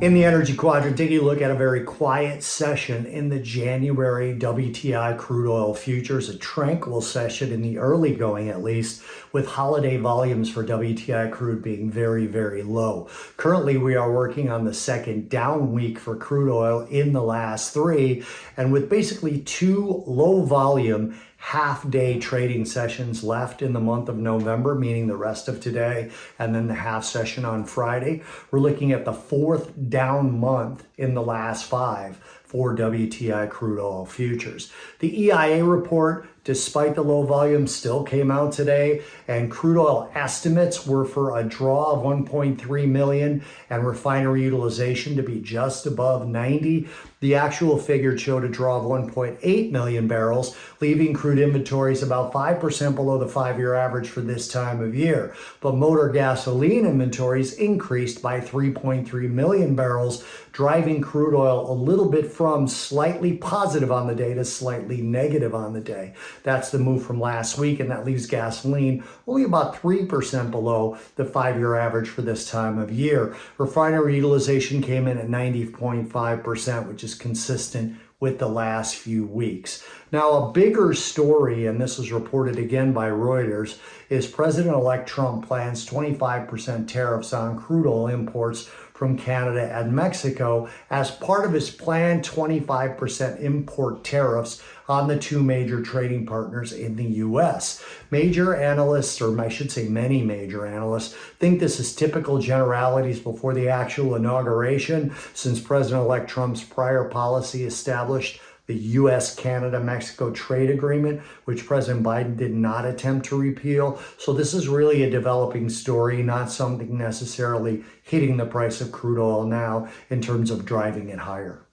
In the energy quadrant, taking a look at a very quiet session in the January WTI crude oil futures, a tranquil session in the early going at least, with holiday volumes for WTI crude being very, very low. Currently, we are working on the second down week for crude oil in the last three, and with basically two low volume half-day trading sessions left in the month of November, meaning the rest of today, and then the half session on Friday. We're looking at the fourth down month in the last five for WTI crude oil futures. The EIA report, despite the low volume, still came out today, and crude oil estimates were for a draw of 1.3 million and refinery utilization to be just above 90. The actual figure showed a draw of 1.8 million barrels, leaving crude inventories about 5% below the 5-year average for this time of year. But motor gasoline inventories increased by 3.3 million barrels, driving crude oil a little bit from slightly positive on the day to slightly negative on the day. That's the move from last week, and that leaves gasoline only about 3% below the 5-year average for this time of year. Refinery utilization came in at 90.5%, which is consistent with the last few weeks. Now, a bigger story, and this was reported again by Reuters, is President-elect Trump plans 25% tariffs on crude oil imports from Canada and Mexico as part of his planned 25% import tariffs on the two major trading partners in the U.S. Major analysts, or I should say many major analysts, think this is typical generalities before the actual inauguration, since President-elect Trump's prior policy established the U.S.-Canada-Mexico trade agreement, which President Biden did not attempt to repeal. So this is really a developing story, not something necessarily hitting the price of crude oil now in terms of driving it higher.